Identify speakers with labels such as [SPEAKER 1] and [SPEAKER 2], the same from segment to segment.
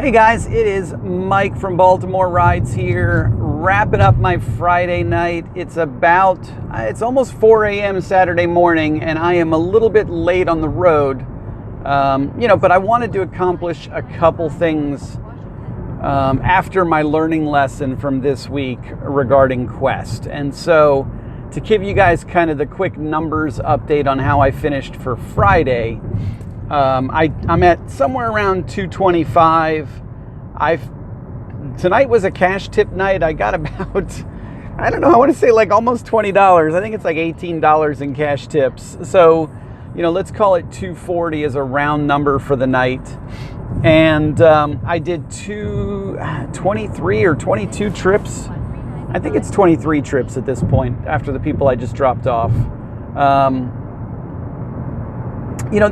[SPEAKER 1] Hey guys, it is Mike from Baltimore Rides here, wrapping up my Friday night. It's almost 4 a.m. Saturday morning, and I am a little bit late on the road. But I wanted to accomplish a couple things after my learning lesson from this week regarding Quest. And so, to give you guys kind of the quick numbers update on how I finished for Friday, I'm at somewhere around 225. Tonight was a cash tip night. I got about, I want to say like almost $20. I think it's like $18 in cash tips. So, let's call it 240 as a round number for the night. And I did 23 or 22 trips. I think it's 23 trips at this point after the people I just dropped off.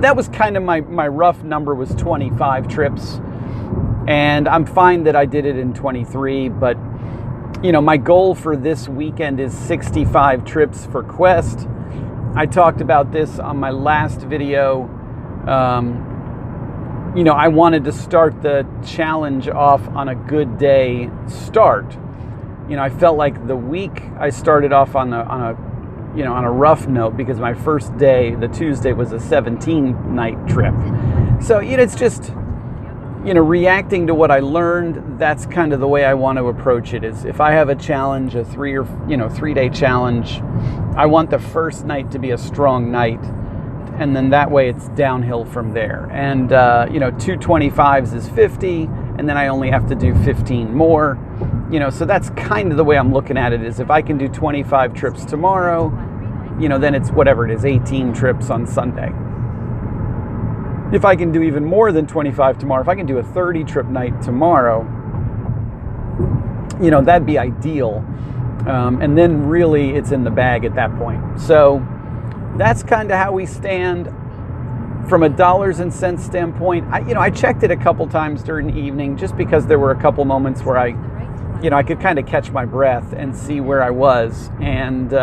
[SPEAKER 1] That was kind of my rough number was 25 trips. And I'm fine that I did it in 23, but, my goal for this weekend is 65 trips for Quest. I talked about this on my last video. I wanted to start the challenge off on a good day start. I felt like the week I started off on a rough note because my first day, the Tuesday, was a 17-night trip. So, it's just, reacting to what I learned. That's kind of the way I want to approach it. Is if I have a challenge, a 3-day challenge, I want the first night to be a strong night, and then that way it's downhill from there. And 225s is 50, and then I only have to do 15 more. So that's kind of the way I'm looking at it. Is if I can do 25 trips tomorrow, then it's whatever it is, 18 trips on Sunday. If I can do even more than 25 tomorrow, if I can do a 30 trip night tomorrow, that'd be ideal. And then really it's in the bag at that point. So that's kind of how we stand from a dollars and cents standpoint. I checked it a couple times during the evening just because there were a couple moments where I could kind of catch my breath and see where I was. And,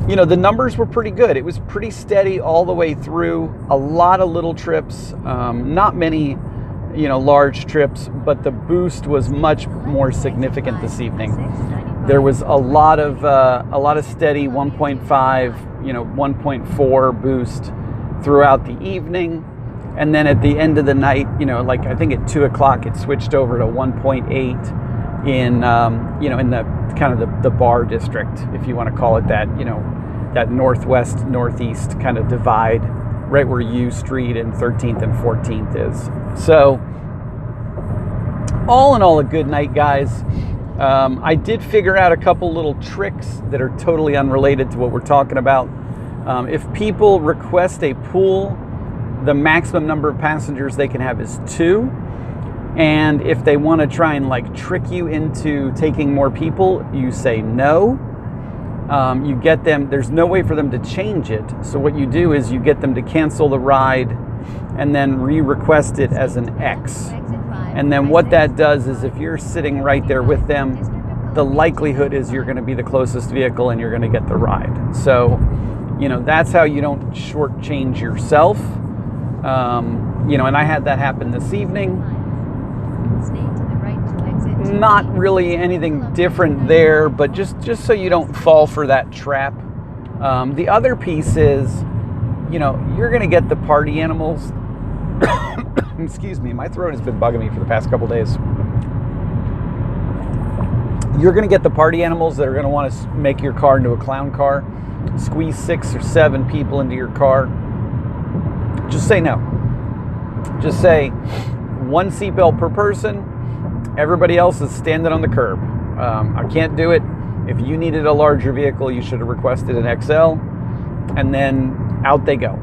[SPEAKER 1] the numbers were pretty good. It was pretty steady all the way through. A lot of little trips, not many, large trips, but the boost was much more significant this evening. There was a lot of steady 1.5, 1.4 boost throughout the evening. And then at the end of the night, I think at 2 o'clock, it switched over to 1.8 in the kind of the bar district, if you want to call it that, that northwest, northeast kind of divide, right where U Street and 13th and 14th is. So, all in all, a good night, guys. I did figure out a couple little tricks that are totally unrelated to what we're talking about. If people request a pool, the maximum number of passengers they can have is 2. And if they want to try and trick you into taking more people, you say no. You get them, there's no way for them to change it. So what you do is you get them to cancel the ride and then re-request it as an X. And then what that does is if you're sitting right there with them, the likelihood is you're going to be the closest vehicle and you're going to get the ride. So, that's how you don't shortchange yourself. And I had that happen this evening. Not really anything different there, but just so you don't fall for that trap. The other piece is, you're going to get the party animals. Excuse me, my throat has been bugging me for the past couple days. You're going to get the party animals that are going to want to make your car into a clown car, squeeze 6 or 7 people into your car. Just say no. Just say 1 seatbelt per person. Everybody else is standing on the curb. I can't do it. If you needed a larger vehicle, you should have requested an XL, and then out they go.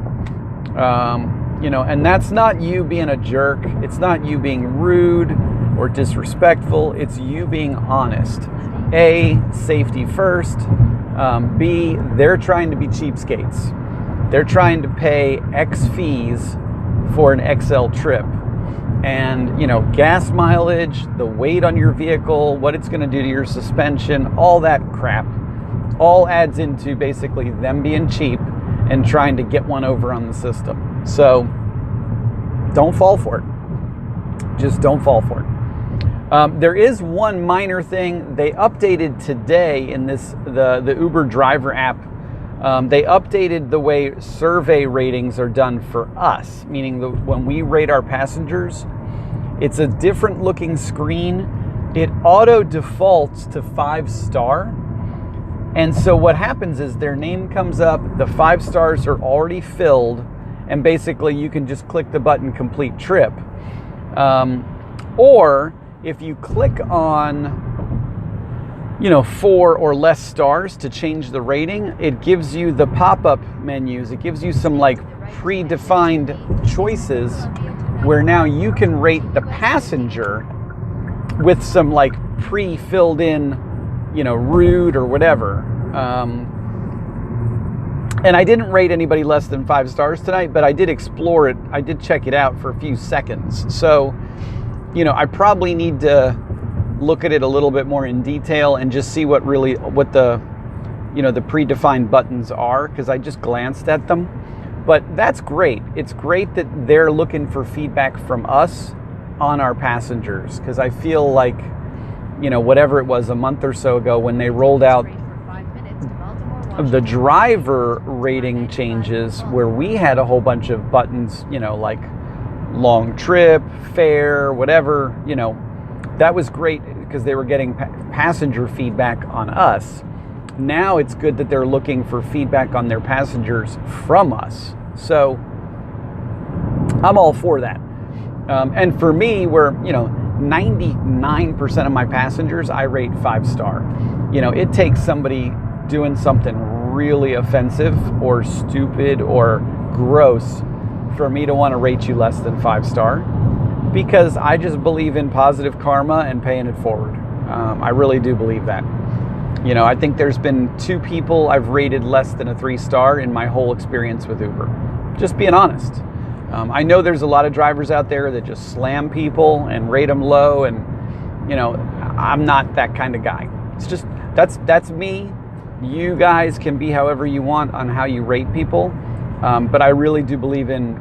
[SPEAKER 1] And that's not you being a jerk. It's not you being rude or disrespectful. It's you being honest. A, safety first. B, they're trying to be cheapskates. They're trying to pay X fees for an XL trip. And, gas mileage, the weight on your vehicle, what it's going to do to your suspension, all that crap, all adds into basically them being cheap and trying to get one over on the system. So, don't fall for it. Just don't fall for it. There is one minor thing they updated today in the Uber driver app. They updated the way survey ratings are done for us, meaning when we rate our passengers, it's a different looking screen. It auto defaults to 5-star. And so what happens is their name comes up, the 5 stars are already filled, and basically you can just click the button complete trip. Or if you click on 4 or less stars to change the rating, it gives you the pop-up menus. It gives you some like predefined choices where now you can rate the passenger with some like pre-filled in, rude or whatever. And I didn't rate anybody less than 5 stars tonight, but I did explore it. I did check it out for a few seconds. So, I probably need to look at it a little bit more in detail and just see what the predefined buttons are, because I just glanced at them. But that's great. It's great that they're looking for feedback from us on our passengers, because I feel like, whatever it was a month or so ago when they rolled out the driver rating changes where we had a whole bunch of buttons, like long trip, fare, whatever, that was great because they were getting passenger feedback on us. Now it's good that they're looking for feedback on their passengers from us. So I'm all for that. And for me, where 99% of my passengers, I rate 5-star. It takes somebody doing something really offensive or stupid or gross for me to want to rate you less than 5-star, because I just believe in positive karma and paying it forward. I really do believe that. I think there's been 2 people I've rated less than a 3-star in my whole experience with Uber. Just being honest. I know there's a lot of drivers out there that just slam people and rate them low, and I'm not that kind of guy. It's just that's me. You guys can be however you want on how you rate people, but I really do believe in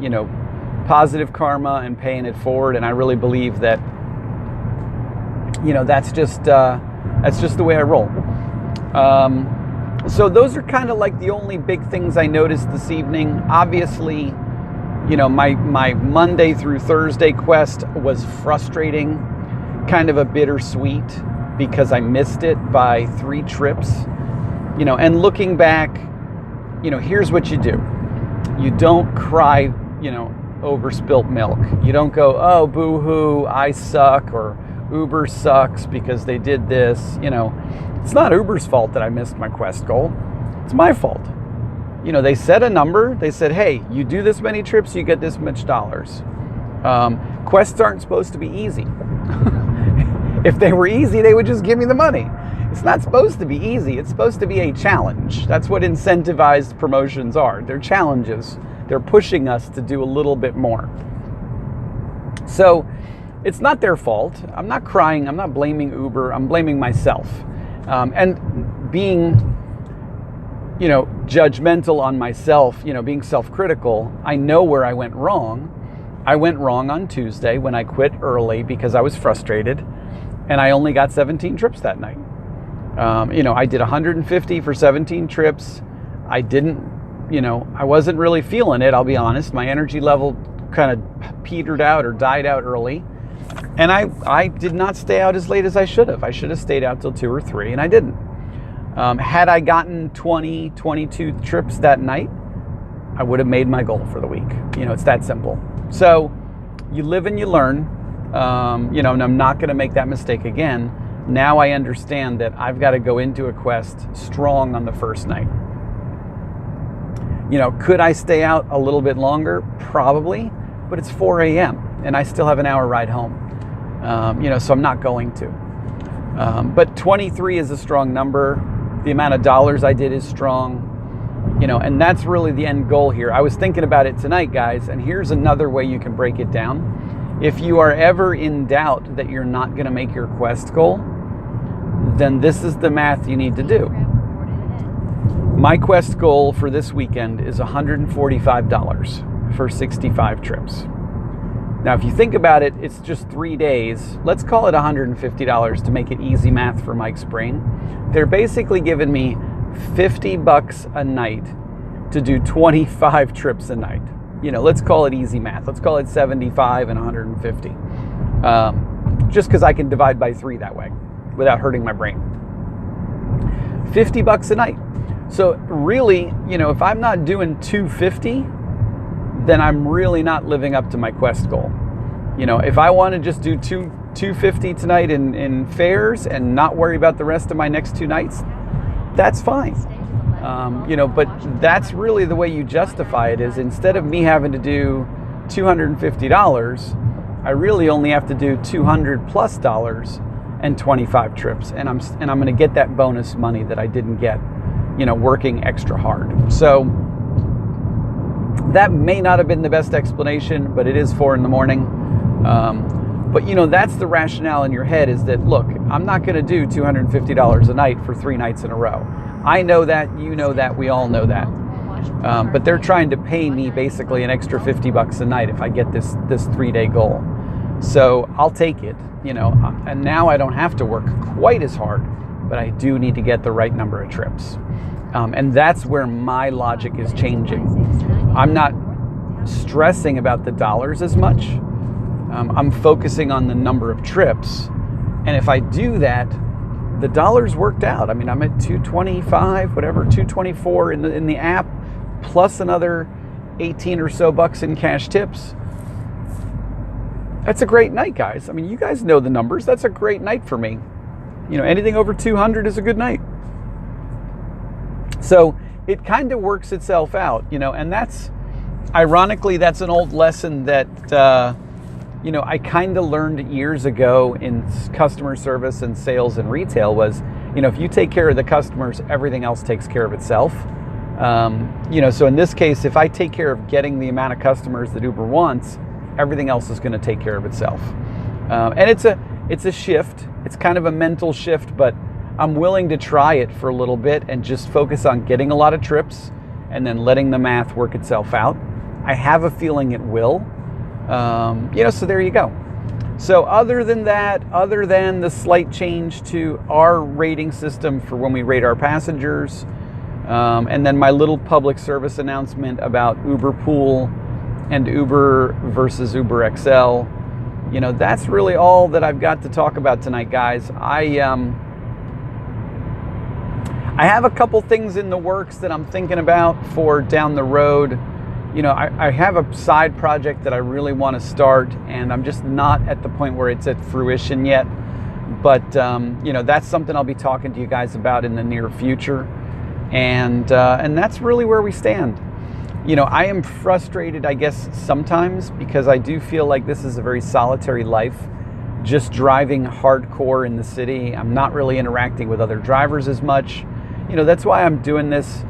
[SPEAKER 1] positive karma and paying it forward, and I really believe that that's just the way I roll. So those are kind of like the only big things I noticed this evening. Obviously, my Monday through Thursday quest was frustrating, kind of a bittersweet, because I missed it by 3 trips. And looking back, here's what you do. You don't cry, over spilt milk. You don't go, oh, boo-hoo, I suck, or Uber sucks because they did this. It's not Uber's fault that I missed my quest goal. It's my fault. They set a number. They said, hey, you do this many trips, you get this much dollars. Quests aren't supposed to be easy. If they were easy, they would just give me the money. It's not supposed to be easy. It's supposed to be a challenge. That's what incentivized promotions are. They're challenges. They're pushing us to do a little bit more. So it's not their fault. I'm not crying. I'm not blaming Uber. I'm blaming myself. And being, judgmental on myself, being self-critical, I know where I went wrong. I went wrong on Tuesday when I quit early because I was frustrated, and I only got 17 trips that night. I did 150 for 17 trips. I didn't, I wasn't really feeling it, I'll be honest. My energy level kind of petered out or died out early. And I did not stay out as late as I should have. I should have stayed out till 2 or 3, and I didn't. Had I gotten 20, 22 trips that night, I would have made my goal for the week. It's that simple. So you live and you learn, and I'm not going to make that mistake again. Now I understand that I've got to go into a quest strong on the first night. Could I stay out a little bit longer? Probably, but it's 4 a.m. and I still have an hour ride home. So I'm not going to. But 23 is a strong number. The amount of dollars I did is strong. And that's really the end goal here. I was thinking about it tonight, guys, and here's another way you can break it down. If you are ever in doubt that you're not going to make your quest goal, then this is the math you need to do. My quest goal for this weekend is $145 for 65 trips. Now, if you think about it, it's just 3 days. Let's call it $150 to make it easy math for Mike's brain. They're basically giving me $50 a night to do 25 trips a night. Let's call it easy math. Let's call it 75 and 150. Just because I can divide by 3 that way without hurting my brain. $50 a night. So really, if I'm not doing 250, then I'm really not living up to my quest goal. If I want to just do 250 tonight in fares and not worry about the rest of my next 2 nights, that's fine. But that's really the way you justify it, is instead of me having to do $250, I really only have to do $200+ and 25 trips, and I'm going to get that bonus money that I didn't get, working extra hard. So that may not have been the best explanation, but it is 4 a.m. But that's the rationale in your head, is that, look, I'm not going to do $250 a night for 3 nights in a row. I know that, you know that, we all know that. But they're trying to pay me basically an extra $50 a night if I get this 3-day goal. So I'll take it, and now I don't have to work quite as hard, but I do need to get the right number of trips. And that's where my logic is changing. I'm not stressing about the dollars as much. I'm focusing on the number of trips. And if I do that, the dollars worked out. I mean, I'm at 225, whatever, 224 in the app, plus another 18 or so bucks in cash tips. That's a great night, guys. I mean, you guys know the numbers. That's a great night for me. Anything over 200 is a good night. So it kind of works itself out, and that's, ironically, that's an old lesson that, I kind of learned years ago in customer service and sales and retail was, if you take care of the customers, everything else takes care of itself. So in this case, if I take care of getting the amount of customers that Uber wants, everything else is going to take care of itself. And it's a shift. It's kind of a mental shift, but I'm willing to try it for a little bit and just focus on getting a lot of trips and then letting the math work itself out. I have a feeling it will. So there you go. So other than that, other than the slight change to our rating system for when we rate our passengers, and then my little public service announcement about Uber Pool and Uber versus Uber XL, that's really all that I've got to talk about tonight, guys. I have a couple things in the works that I'm thinking about for down the road. I have a side project that I really want to start, and I'm just not at the point where it's at fruition yet. But, that's something I'll be talking to you guys about in the near future. And that's really where we stand. I am frustrated, I guess, sometimes, because I do feel like this is a very solitary life, just driving hardcore in the city. I'm not really interacting with other drivers as much. That's why I'm doing this.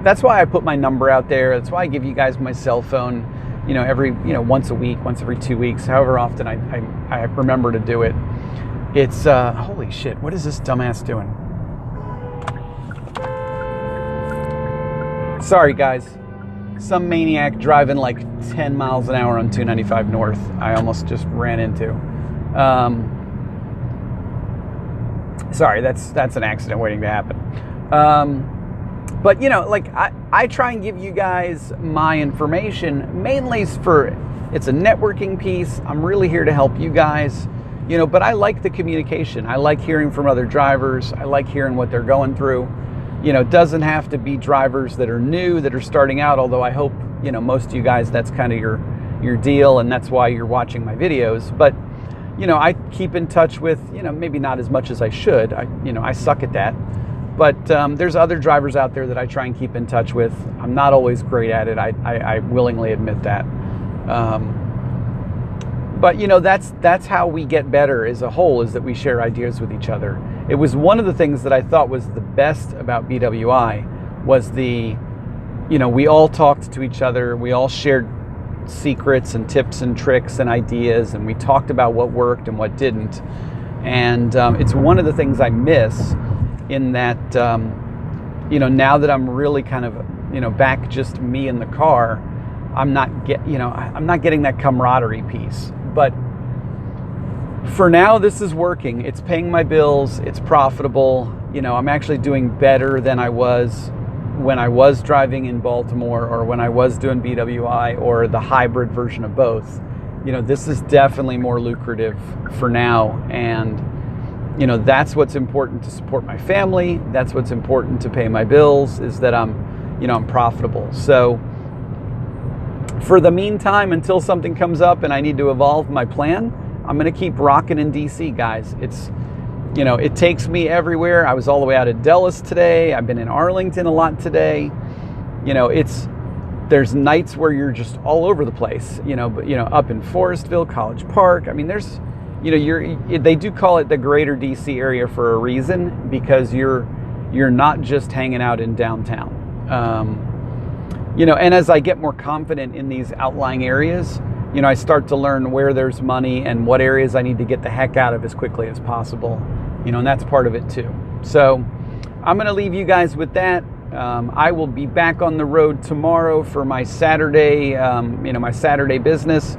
[SPEAKER 1] That's why I put my number out there. That's why I give you guys my cell phone, every, once a week, once every 2 weeks, however often I remember to do it. It's, holy shit, what is this dumbass doing? Sorry, guys. Some maniac driving like 10 miles an hour on 295 North. I almost just ran into. Sorry, that's an accident waiting to happen. But I try and give you guys my information mainly for, it's a networking piece. I'm really here to help you guys, but I like the communication. I like hearing from other drivers. I like hearing what they're going through. It doesn't have to be drivers that are new, that are starting out, although I hope, most of you guys, that's kind of your deal, and that's why you're watching my videos. But, I keep in touch with, maybe not as much as I should. I suck at that. But there's other drivers out there that I try and keep in touch with. I'm not always great at it. I willingly admit that. But that's how we get better as a whole, is that we share ideas with each other. It was one of the things that I thought was the best about BWI was we all talked to each other. We all shared secrets and tips and tricks and ideas, and we talked about what worked and what didn't. And it's one of the things I miss in that, now that I'm really kind of back just me in the car, I'm not getting that camaraderie piece. But for now, this is working. It's paying my bills. It's profitable. I'm actually doing better than I was when I was driving in Baltimore, or when I was doing BWI, or the hybrid version of both. This is definitely more lucrative for now. And, that's what's important to support my family. That's what's important to pay my bills, is that I'm profitable. So for the meantime, until something comes up and I need to evolve my plan, I'm going to keep rocking in DC, guys. It takes me everywhere. I was all the way out at Dallas today. I've been in Arlington a lot today. There's nights where you're just all over the place, but up in Forestville, College Park. I mean, there's, they do call it the greater DC area for a reason, because you're not just hanging out in downtown. And as I get more confident in these outlying areas, I start to learn where there's money and what areas I need to get the heck out of as quickly as possible, and that's part of it too. So I'm going to leave you guys with that. I will be back on the road tomorrow for my Saturday, my Saturday business,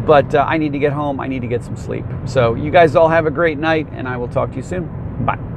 [SPEAKER 1] but I need to get home. I need to get some sleep. So you guys all have a great night, and I will talk to you soon. Bye.